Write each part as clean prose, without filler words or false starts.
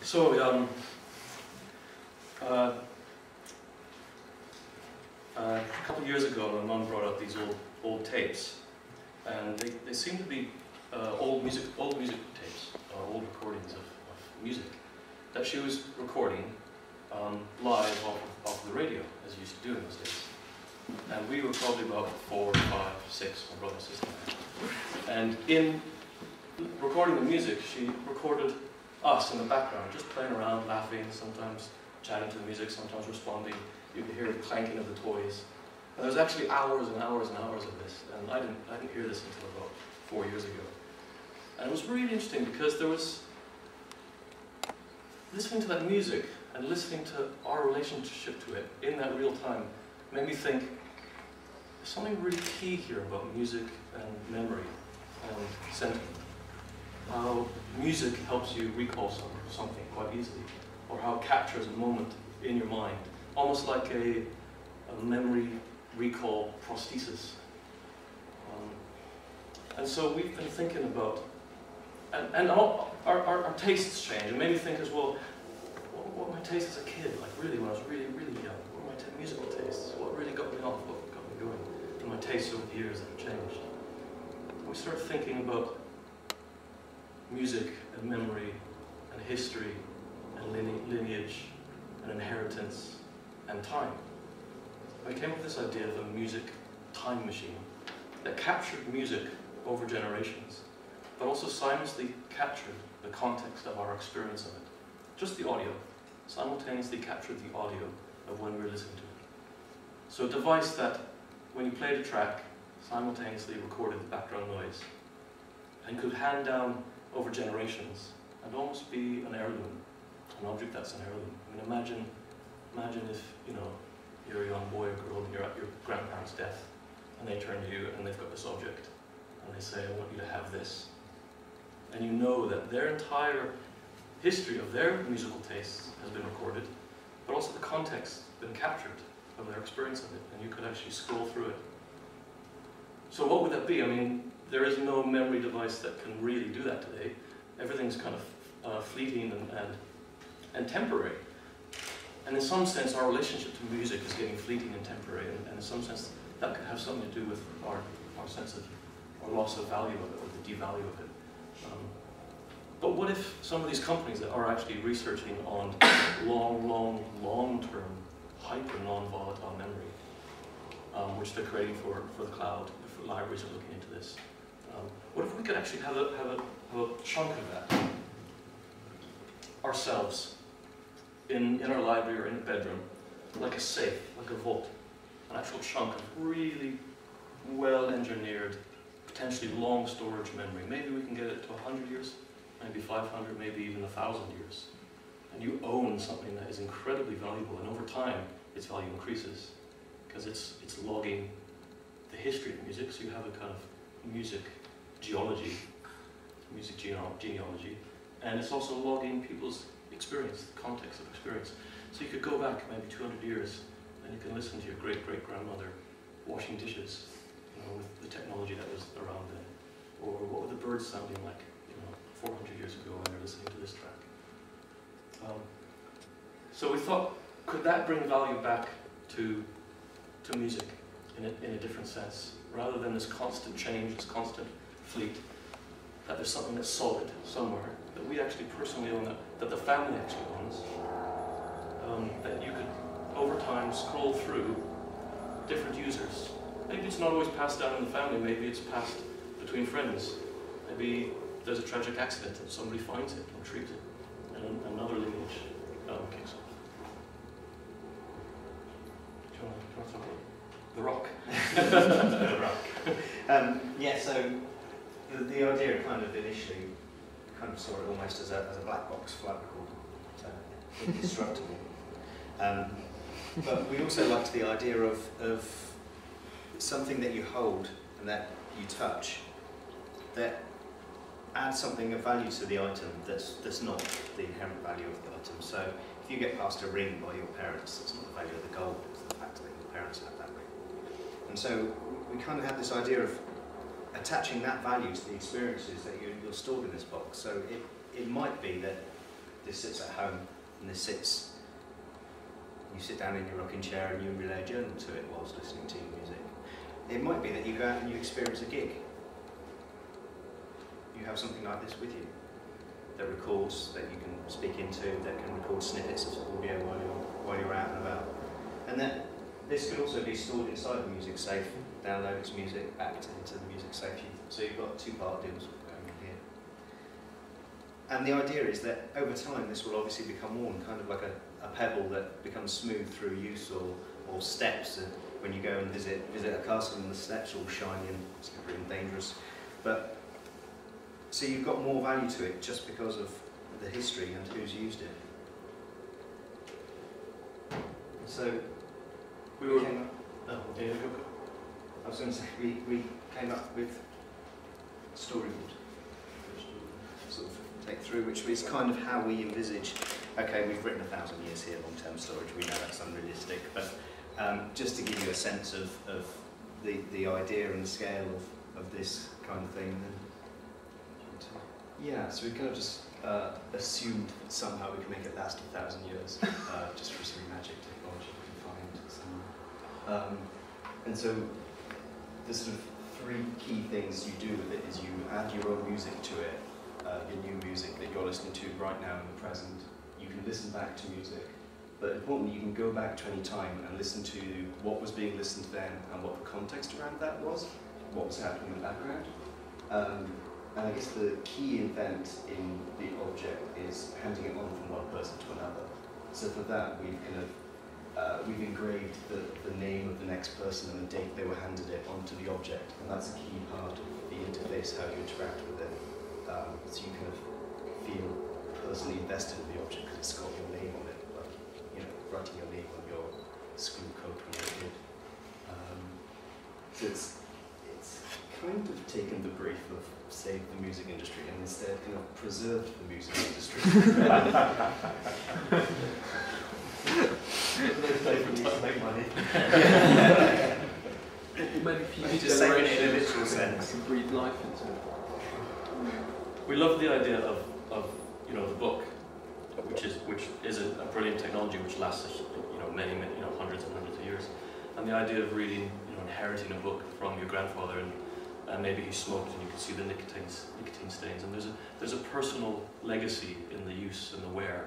So, a couple of years ago, my mum brought out these old tapes, and they seem to be old music tapes, old recordings of music that she was recording live off the radio, as you used to do in those days. And we were probably about 4, 5, 6, my brother and sister. And in recording the music, she recorded us in the background, just playing around, laughing, sometimes chatting to the music, sometimes responding. You could hear the clanking of the toys. And there was actually hours and hours and hours of this, and I didn't hear this until about 4 years ago. And it was really interesting because there was listening to that music and listening to our relationship to it in that real time made me think there's something really key here about music and memory and sentiment. How music helps you recall something quite easily, or how it captures a moment in your mind, almost like a memory recall prosthesis. And so we've been thinking about, and our tastes change. It made me think as well, what were my tastes as a kid, like really when I was really, really young? What were my musical tastes? What really got me off, what got me going? And my tastes over the years have changed. We started thinking about music and memory and history and lineage and inheritance and time. We came up with this idea of a music time machine that captured music over generations, but also simultaneously captured the context of our experience of it. Just the audio, simultaneously captured the audio of when we were listening to it. So a device that, when you played a track, simultaneously recorded the background noise and could hand down over generations and almost be an heirloom, an object that's an heirloom. I mean, imagine if, you know, you're a young boy or girl and you're at your grandparents' death and they turn to you and they've got this object and they say, I want you to have this. And you know that their entire history of their musical tastes has been recorded, but also the context has been captured of their experience of it, and you could actually scroll through it. So what would that be? I mean, there is no memory device that can really do that today. Everything's kind of fleeting and temporary. And in some sense, our relationship to music is getting fleeting and temporary, and in some sense, that could have something to do with our sense of, our loss of value of it, or the devalue of it. But what if some of these companies that are actually researching on long-term, hyper non-volatile memory, which they're creating for the cloud, if libraries are looking into this, what if we could actually have a chunk of that ourselves in our library or in a bedroom, like a safe, like a vault, an actual chunk of really well-engineered, potentially long storage memory. Maybe we can get it to 100 years, maybe 500, maybe even 1,000 years. And you own something that is incredibly valuable, and over time, its value increases because it's logging the history of music. So you have a kind of music geology, music genealogy, and it's also logging people's experience, the context of experience. So you could go back maybe 200 years, and you can listen to your great-great-grandmother washing dishes, you know, with the technology that was around then, or what were the birds sounding like, you know, 400 years ago when they're listening to this track. So we thought, could that bring value back to music in a different sense, rather than this constant change, this constant fleet, that there's something that's solid somewhere, that we actually personally own, that the family actually owns, that you could, over time, scroll through different users. Maybe it's not always passed down in the family, maybe it's passed between friends. Maybe there's a tragic accident and somebody finds it and retrieves it, and another lineage kicks off. Do you want to talk about the rock? The rock. Yeah, so the idea kind of initially kind of saw it almost as a black box flight recorder, so indestructible. But we also liked the idea of something that you hold and that you touch that adds something of value to the item that's not the inherent value of the item. So if you get passed a ring by your parents, it's not the value of the gold, it's the fact that your parents have that ring. And so we kind of had this idea of attaching that value to the experiences that you're stored in this box. So it might be that this sits at home, and this sits. You sit down in your rocking chair and you relay a journal to it whilst listening to your music. It might be that you go out and you experience a gig. You have something like this with you that records, that you can speak into, that can record snippets of audio while you're out and about. And that this could also be stored inside the music safe, download its music, back into the music safe. So you've got two-part deals going on here. And the idea is that over time this will obviously become worn, kind of like a pebble that becomes smooth through use, or steps. And when you go and visit a castle and the steps all shiny and slippery and dangerous. But so you've got more value to it just because of the history and who's used it. So we were. Came up, I was going to say we came up with a storyboard, sort of take through, which is kind of how we envisage. Okay, we've written 1,000 years here, long-term storage. We know that's unrealistic, but just to give you a sense of the idea and the scale of this kind of thing. Yeah, so we kind of just assumed that somehow we could make it last 1,000 years, just for some magic technology we can find somewhere. And so the sort of three key things you do with it is you add your own music to it, your new music that you're listening to right now in the present. You can listen back to music, but importantly, you can go back to any time and listen to what was being listened to then and what the context around that was, what was happening in the background. And I guess the key event in the object is handing it on from one person to another. So for that, we've kind of we've engraved the name of the next person and the date they were handed it onto the object, and that's a key part of the interface, how you interact with it. So you kind of feel personally invested in the object because it's got your name on it, like, you know, writing your name on your school coat when you're a kid. So it's kind of taken the brief of save the music industry and instead kind of preserved the music industry. Make money. Maybe future just saving it in a generations literal sense. can breathe life into it. We love the idea of you know, the book, which is a brilliant technology which lasts many hundreds and hundreds of years, and the idea of reading, inheriting a book from your grandfather, and maybe he smoked and you could see the nicotine stains, and there's a personal legacy in the use and the wear.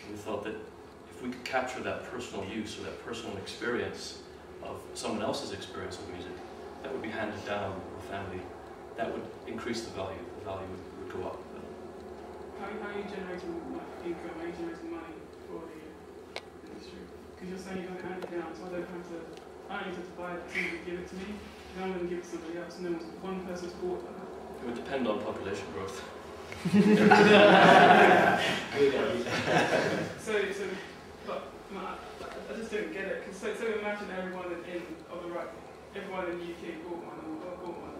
And we thought that if we could capture that personal use or that personal experience of someone else's experience of music, that would be handed down to the family, that would increase the value. The value would go up. How are you generating income? How are you generating money for the industry? Because you're saying you're going to hand it down, so I don't need to buy it, somebody give it to me, then I'm going to give it to somebody else, and then one person's bought that. It would depend on population growth. But I just don't get it. Because so imagine everyone in the UK bought one or bought one.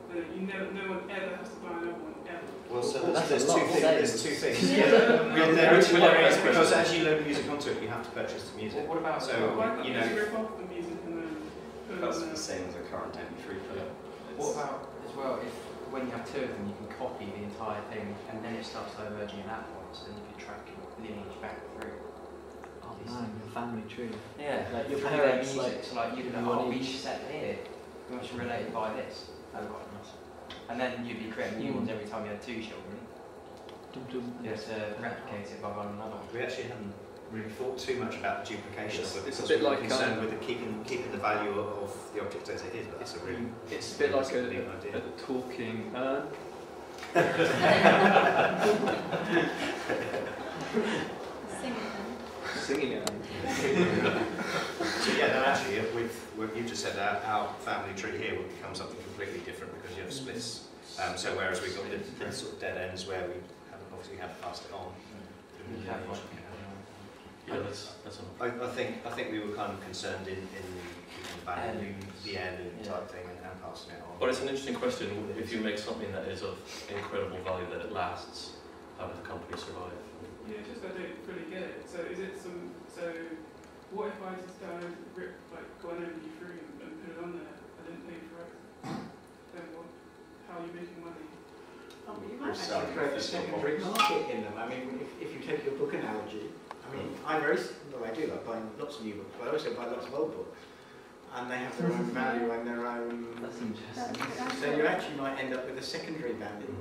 Then no one ever has to buy another one ever. Well, so That's there's a lot two of things. Because as you load music onto it, you have to purchase the music. What about Why can't you rip off the music and then put it That's on the same as a current MP3 player. What about as well if when you have two of them you can copy the entire thing and then it starts diverging at that point, so then you can track lineage back through. Oh man, your family tree. Yeah, Like your through their parents, music, so like you give can you go, one oh, each. each set here, much related by this. Oh, quite nice. And then you'd be creating new ones every time you had two children. Dum dum. You have to replicate it by one another. We actually haven't really thought too much about the duplication of it. It's a because bit we're like, concerned with keeping the value of the object as it is, but it's a really It's a bit like big a idea. talking urn. Singing urn. So yeah, no, actually, with what you just said, our family tree here would become something completely different because you have splits. So whereas we've got the sort of dead ends where we haven't obviously passed it on. Yeah, that's I think we were kind of concerned in valuing the heirloom type thing and passing it on. But it's an interesting question. If you make something that is of incredible value that it lasts, how does the company survive? Yeah, just I don't fully get it. So is it what if I just go and go on MP3 and put it on there? I didn't pay for it. Then what? How are you making money? You might actually create a secondary market in them. I mean, if you take your I'm very, well I do, I buy lots of new books, but I also buy lots of old books. And they have their own value and their own... That's interesting. So you actually might end up with a secondary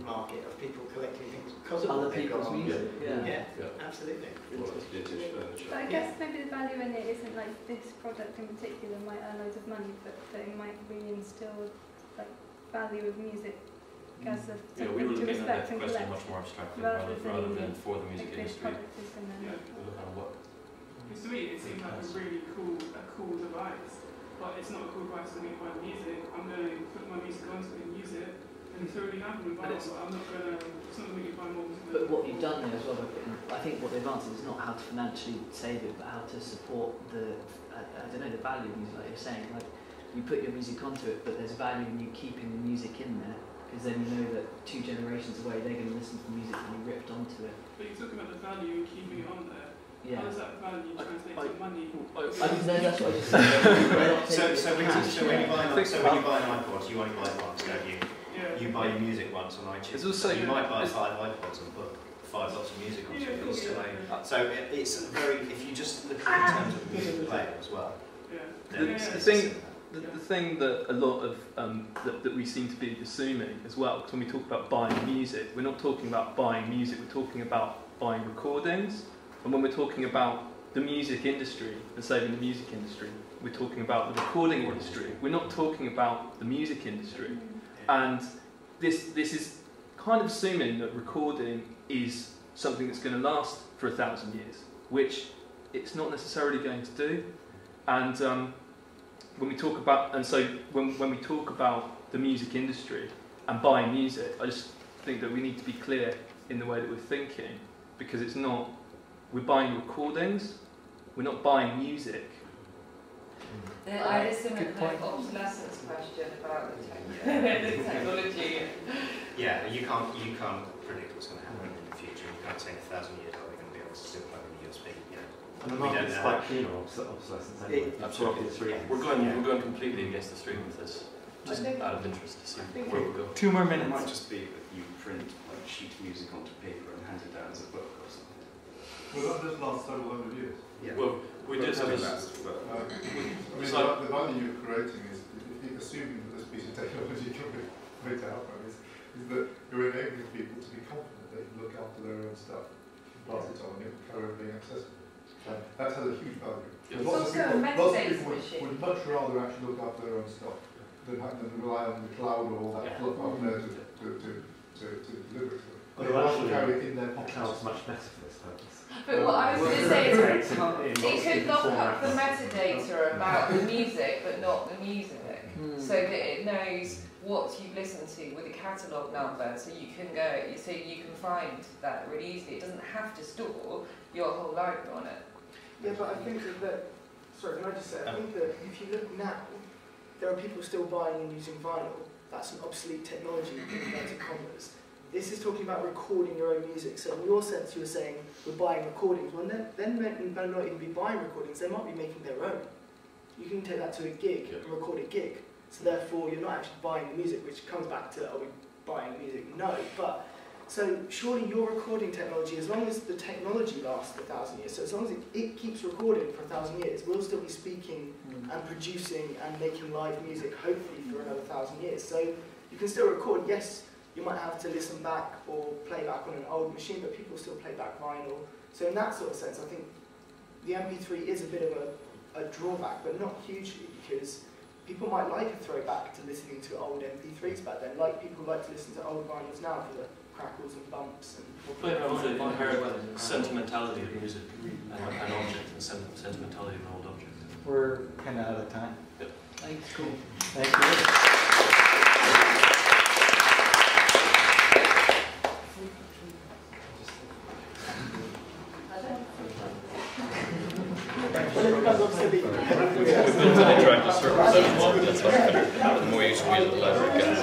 market of people collecting things because of Other what they've people's got on. music, Yeah, absolutely. But I guess maybe the value in it isn't like this product in particular might earn loads of money, but that it might reinstill like value of music as a Yeah, we something were to looking respect at and that question collect much more abstractly rather than for the music like this industry. product is going to... Yeah. We look at what Because to me, it seems like a really cool device, but it's not a cool device for me to buy music. I'm going to put my music onto it and use it, and it's already happened with vinyl, but I'm not going to, it's not going to make me buy more music. But what you've done there as well, I think what they've answered is not how to financially save it, but how to support the, I don't know, the value of music, like you're saying. Like, you put your music onto it, but there's value in you keeping the music in there, because then you know that 2 generations away, they're going to listen to the music and be ripped onto it. But you're talking about the value in keeping it on there. Yeah. How does that value translate to money? I didn't know that's what I just said. So when you buy an iPod, you only buy it once, don't you? Yeah. You buy your music once on iTunes. It's also- you might buy 5 iPods and put 5 lots of music onto it. It's still so it's a very, if you just look at it in terms of music player as well. Yeah. Then The thing that a lot of that we seem to be assuming as well, because when we talk about buying music, we're not talking about buying music, we're talking about buying recordings. And when we're talking about the music industry and saving the music industry, we're talking about the recording industry. We're not talking about the music industry. And this is kind of assuming that recording is something that's going to last for 1,000 years, which it's not necessarily going to do. And when we talk about, and so when we talk about the music industry and buying music, I just think that we need to be clear in the way that we're thinking, because it's not, we're buying recordings, we're not buying music. I had a similar kind of obsolescence question about the technology. Yeah, you can't predict what's going to happen in the future. You can't say in 1,000 years are we going to be able to still plug in the USB. You know, And the we don't market's know. quite keen on obsolescence anyway. Absolutely. We're going completely against the stream with this, just out of interest to see where we go. 2 more It minutes. might just be that you print like sheet music onto paper and hand it down as a book or something. Well, that does last several hundred years. Yeah. Well, we did have this. I mean, the value you're creating is, assuming that this piece of technology can be made to happen, is that you're enabling people to be confident they can look after their own stuff, pass it on, and it will carry on being accessible. That has a huge value. Yeah. Lots of also a people metadata machine. would much rather actually look after their own stuff than rely on the cloud or all that fluff out there to deliver it to them. They want to carry it in their pockets. Cloud's much better for this purpose. But what I was going to say is it could lock up the metadata about the music, but not the music, so that it knows what you've listened to with a catalogue number, so you can go, so you can find that really easily. It doesn't have to store your whole library on it. Yeah, but I think that sorry, can I just say, I think that if you look now, there are people still buying and using vinyl. That's an obsolete technology in inverted commas. This is talking about recording your own music. So in your sense, you were saying we're buying recordings. Well, then may not even be buying recordings. They might be making their own. You can take that to a gig and record a gig. So therefore, you're not actually buying the music, which comes back to, are we buying the music? No. But so surely your recording technology, as long as the technology lasts for 1,000 years, so as long as it keeps recording for 1,000 years, we'll still be speaking and producing and making live music, hopefully for another 1,000 years. So you can still record. Yes, you might have to listen back or play back on an old machine, but people still play back vinyl. So in that sort of sense, I think the MP3 is a bit of a drawback, but not hugely, because people might like a throwback to listening to old MP3s back then, like people like to listen to old vinyls now for the crackles and bumps. And Playing around with the inherent sentimentality of music, an object, and sentimentality of an old object. We're kind of out of time. Yep. Thanks, cool. Thank you. Built an interactive surface. That's much better. The more you squeeze it, the better it gets.